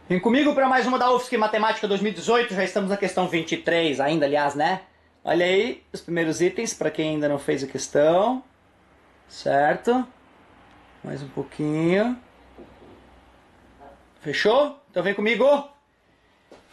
Vem comigo para mais uma da UFSC Matemática 2018, já estamos na questão 23 ainda, aliás, né? Olha aí os primeiros itens para quem ainda não fez a questão, certo? Mais um pouquinho. Fechou? Então vem comigo.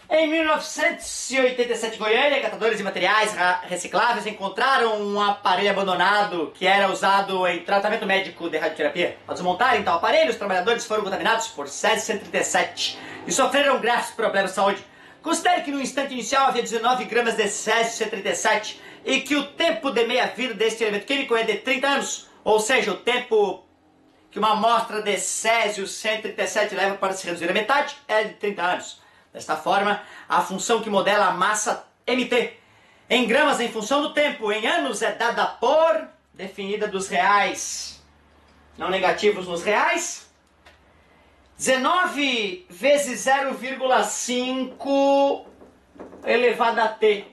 Em 1987, Goiânia, catadores de materiais recicláveis encontraram um aparelho abandonado que era usado em tratamento médico de radioterapia. Ao desmontarem tal aparelho, os trabalhadores foram contaminados por Césio-137 e sofreram graves problemas de saúde. Considere que no instante inicial havia 19 gramas de Césio-137 e que o tempo de meia-vida deste elemento químico é de 30 anos, ou seja, o tempo que uma amostra de Césio-137 leva para se reduzir a metade é de 30 anos. Desta forma, a função que modela a massa mt em gramas em função do tempo em anos é dada por, definida dos reais não negativos nos reais, 19 vezes 0,5 elevado a t.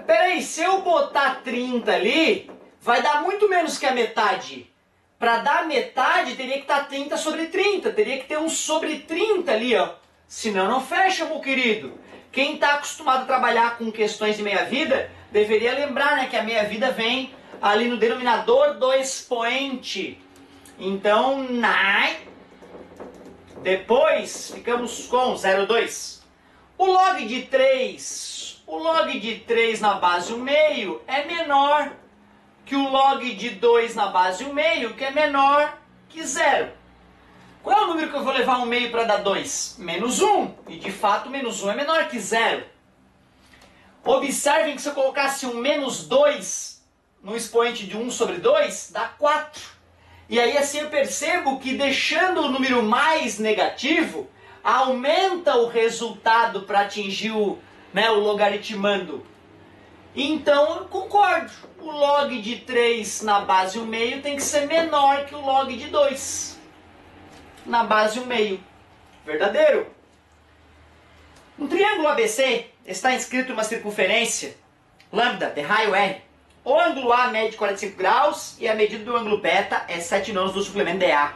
Peraí, se eu botar 30 ali, vai dar muito menos que a metade. Para dar metade, teria que estar 30 sobre 30. Teria que ter um sobre 30 ali, ó. Senão não fecha, meu querido. Quem está acostumado a trabalhar com questões de meia-vida, deveria lembrar, né, que a meia-vida vem ali no denominador do expoente. Então, depois ficamos com 0,2. O log de 3, na base 1/2 é menor que o log de 2 na base 1/2, que é menor que 0. Qual é o número que eu vou levar 1/2 para dar 2? Menos 1. E de fato, menos 1 é menor que 0. Observem que se eu colocasse um menos 2 no expoente de 1 sobre 2, dá 4. E aí assim eu percebo que deixando o número mais negativo, aumenta o resultado para atingir o logaritmando. Então eu concordo. O log de 3 na base 1/2 tem que ser menor que o log de 2 na base 1/2. Verdadeiro. Um triângulo ABC está inscrito em uma circunferência lambda de raio R. O ângulo A mede 45 graus e a medida do ângulo beta é 7 nonos do suplemento de A.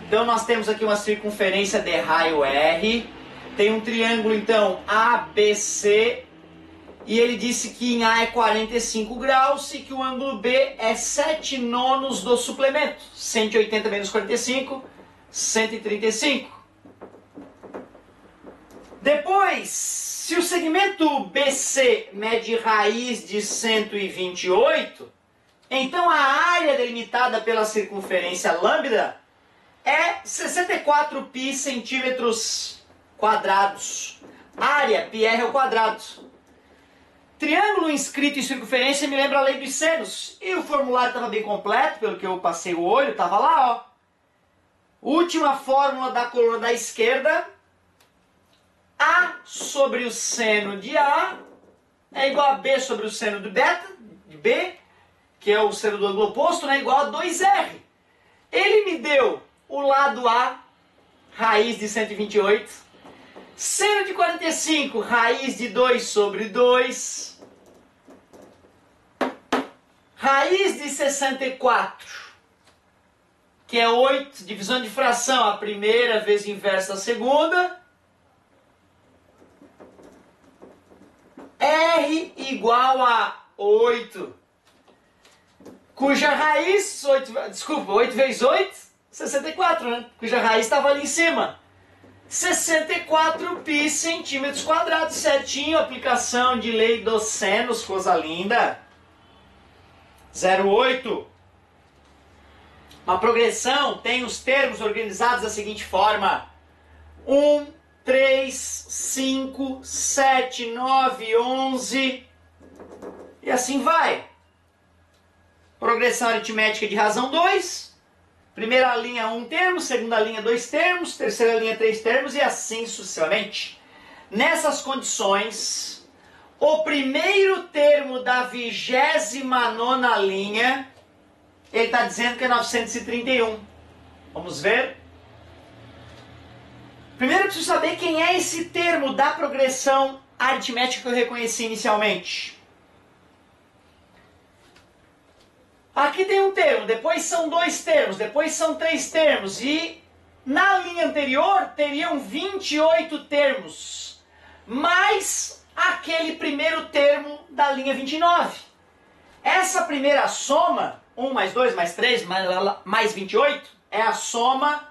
Então nós temos aqui uma circunferência de raio R. Tem um triângulo então ABC e ele disse que em A é 45 graus e que o ângulo B é 7 nonos do suplemento. 180 menos 45, 135. Depois, se o segmento BC mede raiz de 128, então a área delimitada pela circunferência lambda é 64 π centímetros quadrados. Área, πr ao quadrado. Triângulo inscrito em circunferência me lembra a lei dos senos. E o formulário estava bem completo, pelo que eu passei o olho, estava lá, ó. Última fórmula da coluna da esquerda. A sobre o seno de A é igual a B sobre o seno de beta, de B, que é o seno do ângulo oposto, né, igual a 2R. Ele me deu o lado A, raiz de 128. Seno de 45, raiz de 2 sobre 2. Raiz de 64, que é 8, divisão de fração, a primeira vezes inversa a segunda. R igual a 8, cuja raiz, 8 vezes 8, 64, né? Cuja raiz estava ali em cima. 64 π centímetros quadrados, certinho, aplicação de lei dos senos, coisa linda. 0,8. Uma progressão tem os termos organizados da seguinte forma: 1, 3, 5, 7, 9, 11 e assim vai. Progressão aritmética de razão 2. Primeira linha 1 termo, segunda linha 2 termos, terceira linha 3 termos e assim sucessivamente. Nessas condições, o primeiro termo da 29ª linha, ele está dizendo que é 931. Vamos ver? Primeiro eu preciso saber quem é esse termo da progressão aritmética que eu reconheci inicialmente. Aqui tem um termo, depois são 2 termos, depois são 3 termos e Na linha anterior teriam 28 termos, mais aquele primeiro termo da linha 29. Essa primeira soma, 1 mais 2 mais 3 mais 28, é a soma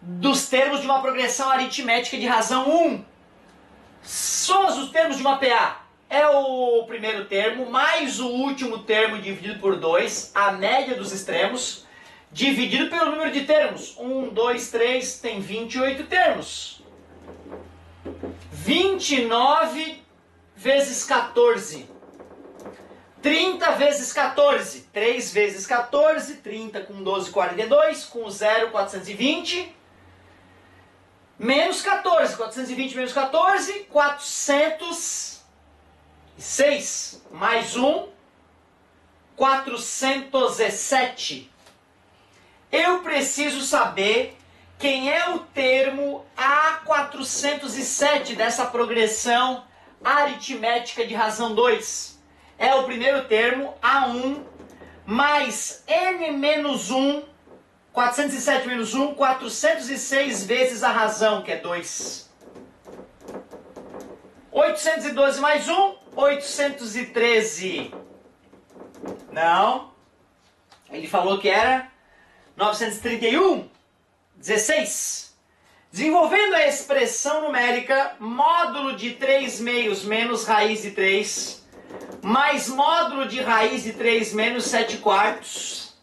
dos termos de uma progressão aritmética de razão 1. Soma os termos de uma PA. É o primeiro termo mais o último termo dividido por 2, a média dos extremos, dividido pelo número de termos. 1, 2, 3, tem 28 termos. 29 vezes 14. 30 vezes 14. 3 vezes 14, 30 com 12, 42, com 0, 420. Menos 14, 420 menos 14, 406. Mais 1, 407. Eu preciso saber quem é o termo A407 dessa progressão aritmética de razão 2. É o primeiro termo, A1, mais N menos 1, 407 menos 1, 406 vezes a razão, que é 2. 812 mais 1, 813. Não. Ele falou que era 931, 16. Desenvolvendo a expressão numérica módulo de 3 meios menos raiz de 3, mais módulo de raiz de 3 menos 7 quartos,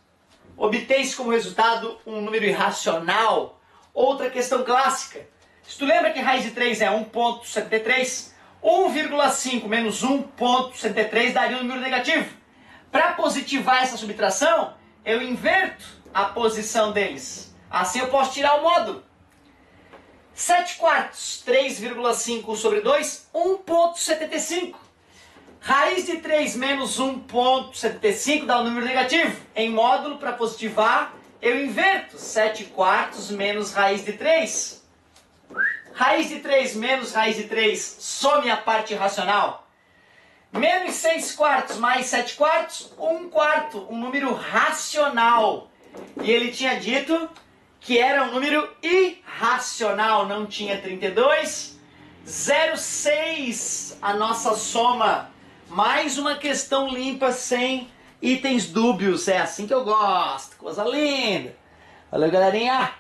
obtém-se como resultado um número irracional. Outra questão clássica. Se tu lembra que raiz de 3 é 1,73, 1,5 menos 1,73 daria um número negativo. Para positivar essa subtração, eu inverto a posição deles. Assim eu posso tirar o módulo. 7 quartos, 3,5 sobre 2, 1,75. Raiz de 3 menos 1,75 dá um número negativo. Em módulo, para positivar, eu inverto. 7 quartos menos raiz de 3. Raiz de 3 menos raiz de 3, some a parte racional. Menos 6 quartos mais 7 quartos, 1 quarto, um número racional. E ele tinha dito que era um número irracional, não tinha 32. 0,6 a nossa soma. Mais uma questão limpa, sem itens dúbios. É assim que eu gosto. Coisa linda. Valeu, galerinha.